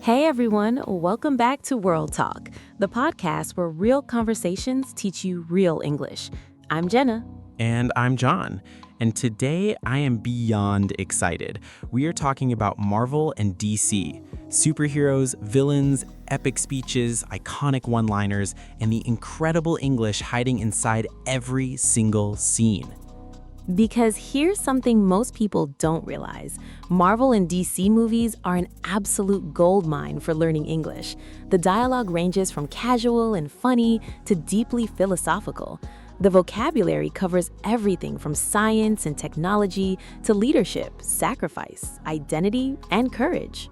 Hey everyone, welcome back to World Talk, the podcast where real conversations teach you real English. I'm Jenna. And I'm John. And today I am beyond excited. We are talking about Marvel and DC, superheroes, villains, epic speeches, iconic one-liners, and the incredible English hiding inside every single scene. Because here's something most people don't realize. Marvel and DC movies are an absolute goldmine for learning English. The dialogue ranges from casual and funny to deeply philosophical. The vocabulary covers everything from science and technology to leadership, sacrifice, identity, and courage.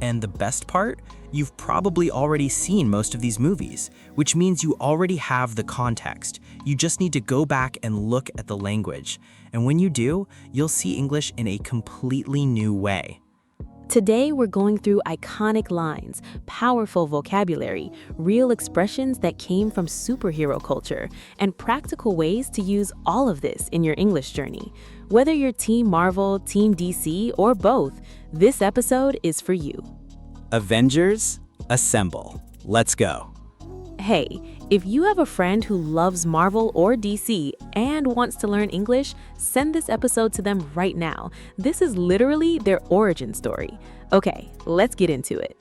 And the best part? You've probably already seen most of these movies, which means you already have the context. You just need to go back and look at the language. And when you do, you'll see English in a completely new way. Today, we're going through iconic lines, powerful vocabulary, real expressions that came from superhero culture, and practical ways to use all of this in your English journey. Whether you're Team Marvel, Team DC, or both, this episode is for you. Avengers, assemble. Let's go. Hey, if you have a friend who loves Marvel or DC and wants to learn English, send this episode to them right now. This is literally their origin story. Okay, let's get into it.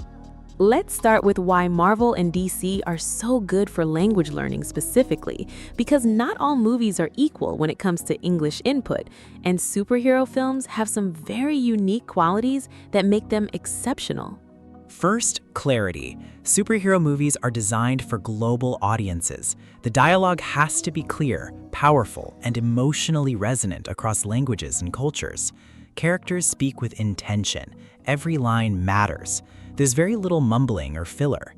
Let's start with why Marvel and DC are so good for language learning specifically, because not all movies are equal when it comes to English input, and superhero films have some very unique qualities that make them exceptional. First, clarity. Superhero movies are designed for global audiences. The dialogue has to be clear, powerful, and emotionally resonant across languages and cultures. Characters speak with intention. Every line matters. There's very little mumbling or filler.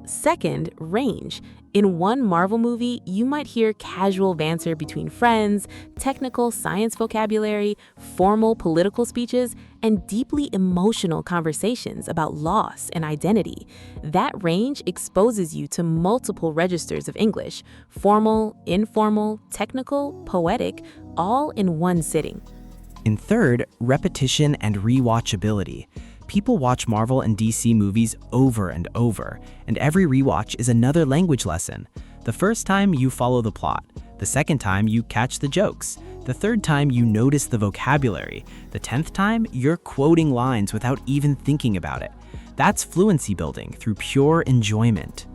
Second, range. In one Marvel movie, you might hear casual banter between friends, technical science vocabulary, formal political speeches, and deeply emotional conversations about loss and identity. That range exposes you to multiple registers of English: formal, informal, technical, poetic, all in one sitting. And third, repetition and rewatchability. People watch Marvel and DC movies over and over, and every rewatch is another language lesson. The first time you follow the plot, the second time you catch the jokes, the third time you notice the vocabulary, the 10th time you're quoting lines without even thinking about it. That's fluency building through pure enjoyment.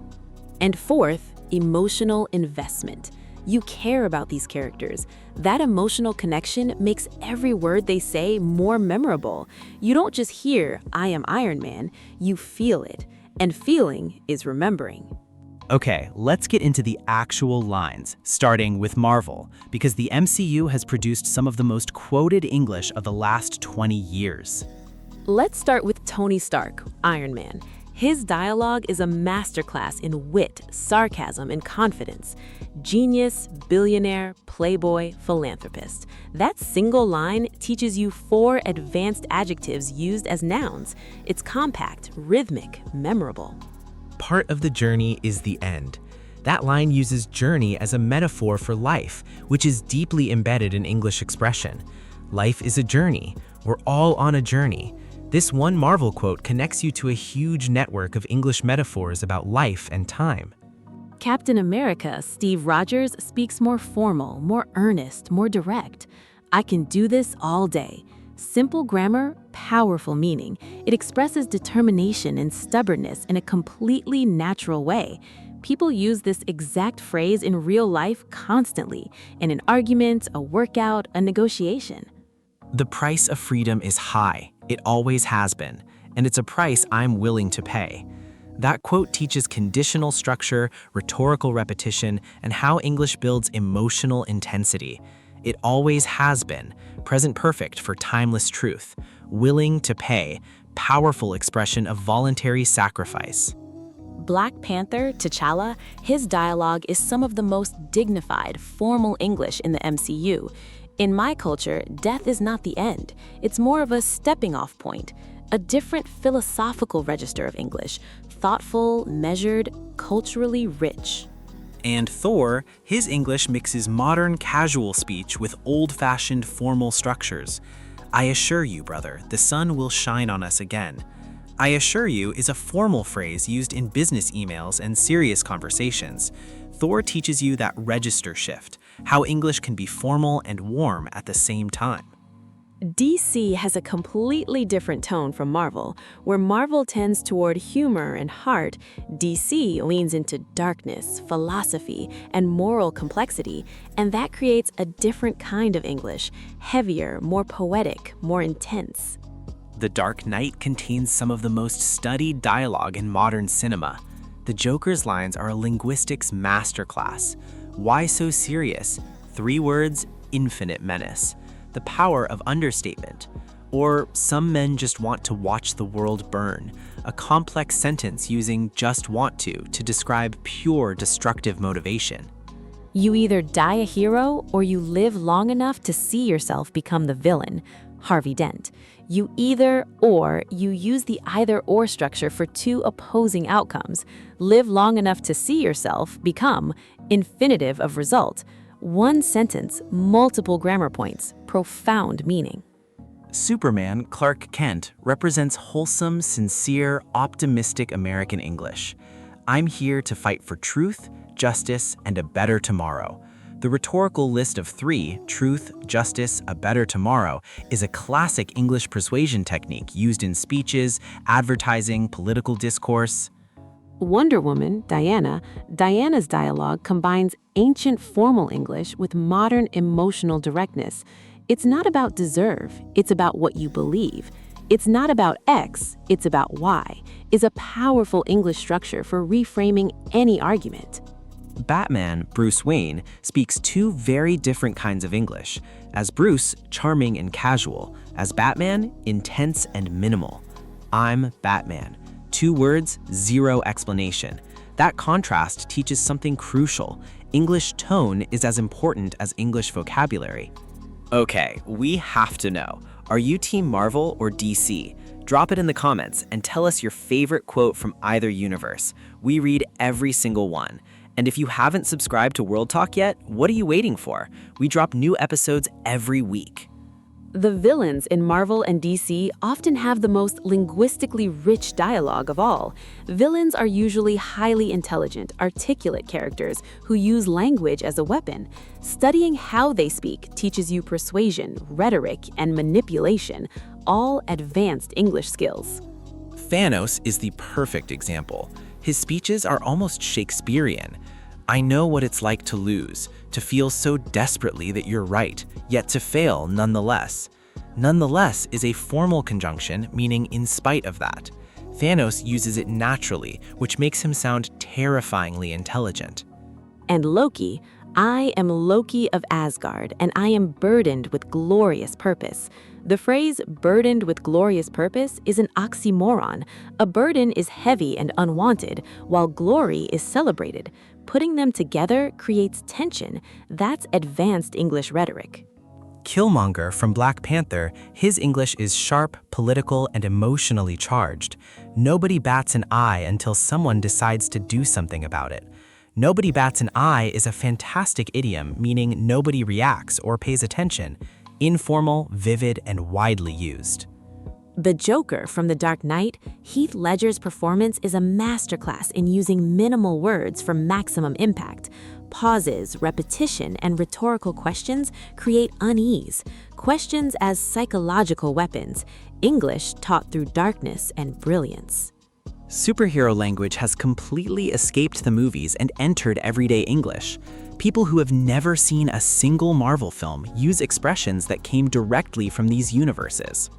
And fourth, emotional investment. You care about these characters. That emotional connection makes every word they say more memorable. You don't just hear, "I am Iron Man," you feel it. And feeling is remembering. Okay, let's get into the actual lines, starting with Marvel, because the MCU has produced some of the most quoted English of the last 20 years. Let's start with Tony Stark, Iron Man. His dialogue is a masterclass in wit, sarcasm, and confidence. Genius, billionaire, playboy, philanthropist. That single line teaches you 4 advanced adjectives used as nouns. It's compact, rhythmic, memorable. Part of the journey is the end. That line uses journey as a metaphor for life, which is deeply embedded in English expression. Life is a journey. We're all on a journey. This one Marvel quote connects you to a huge network of English metaphors about life and time. Captain America, Steve Rogers, speaks more formal, more earnest, more direct. "I can do this all day." Simple grammar, powerful meaning. It expresses determination and stubbornness in a completely natural way. People use this exact phrase in real life constantly, in an argument, a workout, a negotiation. The price of freedom is high. It always has been, and it's a price I'm willing to pay. That quote teaches conditional structure, rhetorical repetition, and how English builds emotional intensity. It always has been, present perfect for timeless truth, willing to pay, powerful expression of voluntary sacrifice. Black Panther, T'Challa, his dialogue is some of the most dignified, formal English in the MCU. In my culture, death is not the end. It's more of a stepping-off point, a different philosophical register of English, thoughtful, measured, culturally rich. And Thor, his English mixes modern casual speech with old-fashioned formal structures. "I assure you, brother, the sun will shine on us again." I assure you is a formal phrase used in business emails and serious conversations. Thor teaches you that register shift, how English can be formal and warm at the same time. DC has a completely different tone from Marvel. Where Marvel tends toward humor and heart, DC leans into darkness, philosophy, and moral complexity, and that creates a different kind of English, heavier, more poetic, more intense. The Dark Knight contains some of the most studied dialogue in modern cinema. The Joker's lines are a linguistics masterclass. Why so serious? 3 words, infinite menace. The power of understatement. Or some men just want to watch the world burn. A complex sentence using just want to describe pure destructive motivation. You either die a hero or you live long enough to see yourself become the villain. Harvey Dent. You either or, you use the either or structure for 2 opposing outcomes. Live long enough to see yourself become, infinitive of result. 1 sentence, multiple grammar points, profound meaning. Superman, Clark Kent, represents wholesome, sincere, optimistic American English. I'm here to fight for truth, justice, and a better tomorrow. The rhetorical list of 3, truth, justice, a better tomorrow, is a classic English persuasion technique used in speeches, advertising, political discourse. Wonder Woman, Diana's dialogue combines ancient formal English with modern emotional directness. It's not about deserve, it's about what you believe. It's not about X, it's about Y, is a powerful English structure for reframing any argument. Batman, Bruce Wayne, speaks 2 very different kinds of English. As Bruce, charming and casual. As Batman, intense and minimal. I'm Batman. 2 words, 0 explanation. That contrast teaches something crucial. English tone is as important as English vocabulary. Okay, we have to know. Are you Team Marvel or DC? Drop it in the comments and tell us your favorite quote from either universe. We read every single one. And if you haven't subscribed to World Talk yet, what are you waiting for? We drop new episodes every week. The villains in Marvel and DC often have the most linguistically rich dialogue of all. Villains are usually highly intelligent, articulate characters who use language as a weapon. Studying how they speak teaches you persuasion, rhetoric, and manipulation, all advanced English skills. Thanos is the perfect example. His speeches are almost Shakespearean. I know what it's like to lose, to feel so desperately that you're right, yet to fail nonetheless. Nonetheless is a formal conjunction meaning in spite of that. Thanos uses it naturally, which makes him sound terrifyingly intelligent. And Loki, I am Loki of Asgard, and I am burdened with glorious purpose. The phrase burdened with glorious purpose is an oxymoron. A burden is heavy and unwanted, while glory is celebrated. Putting them together creates tension. That's advanced English rhetoric. Killmonger from Black Panther, his English is sharp, political, and emotionally charged. Nobody bats an eye until someone decides to do something about it. Nobody bats an eye is a fantastic idiom meaning nobody reacts or pays attention. Informal, vivid, and widely used. The Joker from The Dark Knight, Heath Ledger's performance is a masterclass in using minimal words for maximum impact. Pauses, repetition, and rhetorical questions create unease. Questions as psychological weapons. English taught through darkness and brilliance. Superhero language has completely escaped the movies and entered everyday English. People who have never seen a single Marvel film use expressions that came directly from these universes.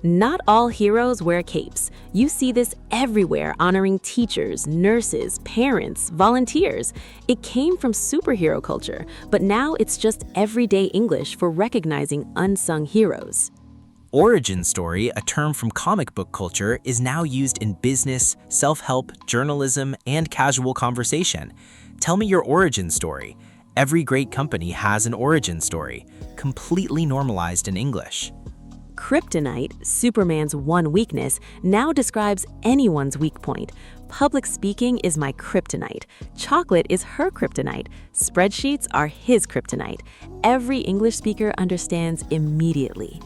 Not all heroes wear capes. You see this everywhere, honoring teachers, nurses, parents, volunteers. It came from superhero culture, but now it's just everyday English for recognizing unsung heroes. Origin story, a term from comic book culture, is now used in business, self-help, journalism, and casual conversation. Tell me your origin story. Every great company has an origin story, completely normalized in English. Kryptonite, Superman's one weakness, now describes anyone's weak point. Public speaking is my kryptonite. Chocolate is her kryptonite. Spreadsheets are his kryptonite. Every English speaker understands immediately.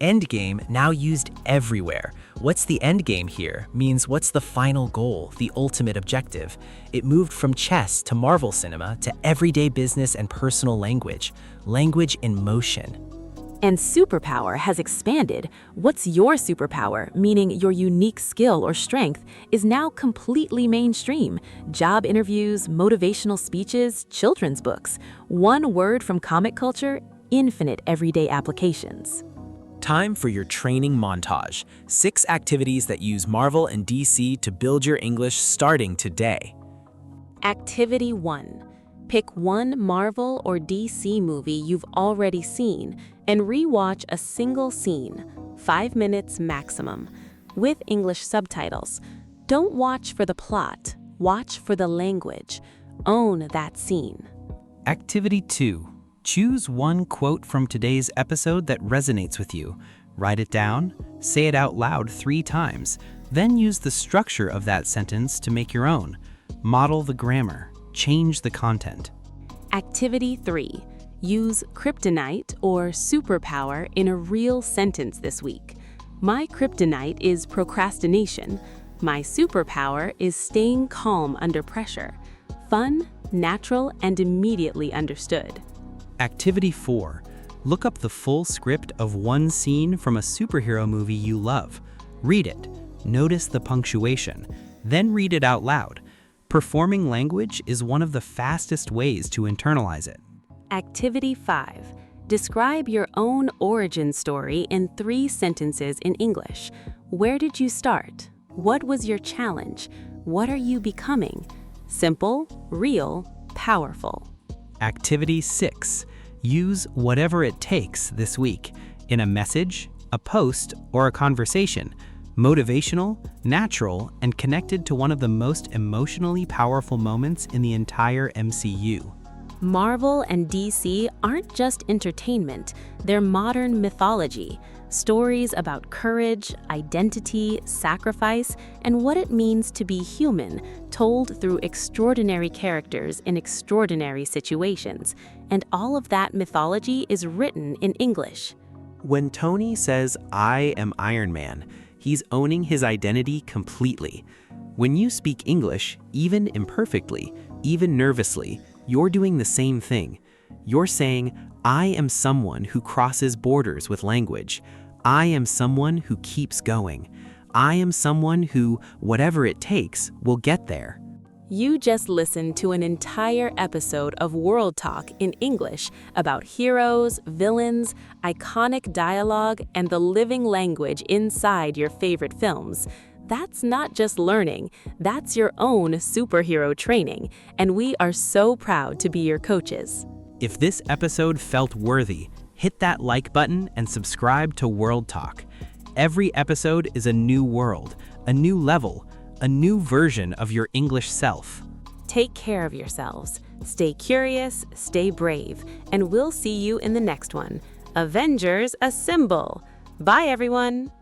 Endgame, now used everywhere. What's the end game here means what's the final goal, the ultimate objective. It moved from chess to Marvel cinema to everyday business and personal language. Language in motion. And superpower has expanded. What's your superpower, meaning your unique skill or strength, is now completely mainstream. Job interviews, motivational speeches, children's books. One word from comic culture, infinite everyday applications. Time for your training montage. 6 activities that use Marvel and DC to build your English starting today. Activity 1. Pick one Marvel or DC movie you've already seen and rewatch a single scene, 5 minutes maximum, with English subtitles. Don't watch for the plot, watch for the language. Own that scene. Activity 2. Choose one quote from today's episode that resonates with you. Write it down, say it out loud 3 times, then use the structure of that sentence to make your own. Model the grammar, change the content. Activity 3. Use kryptonite or superpower in a real sentence this week. My kryptonite is procrastination. My superpower is staying calm under pressure. Fun, natural, and immediately understood. Activity 4. Look up the full script of one scene from a superhero movie you love. Read it. Notice the punctuation. Then read it out loud. Performing language is one of the fastest ways to internalize it. Activity 5. Describe your own origin story in 3 sentences in English. Where did you start? What was your challenge? What are you becoming? Simple, real, powerful. Activity 6. Use whatever it takes this week in a message, a post, or a conversation. Motivational, natural, and connected to one of the most emotionally powerful moments in the entire MCU. Marvel and DC aren't just entertainment, they're modern mythology. Stories about courage, identity, sacrifice, and what it means to be human, told through extraordinary characters in extraordinary situations. And all of that mythology is written in English. When Tony says, "I am Iron Man," he's owning his identity completely. When you speak English, even imperfectly, even nervously, you're doing the same thing. You're saying, "I am someone who crosses borders with language. I am someone who keeps going. I am someone who, whatever it takes, will get there." You just listened to an entire episode of World Talk in English about heroes, villains, iconic dialogue, and the living language inside your favorite films. That's not just learning, that's your own superhero training, and we are so proud to be your coaches. If this episode felt worthy, hit that like button and subscribe to World Talk. Every episode is a new world, a new level, a new version of your English self. Take care of yourselves, stay curious, stay brave, and we'll see you in the next one. Avengers Assemble! Bye, everyone!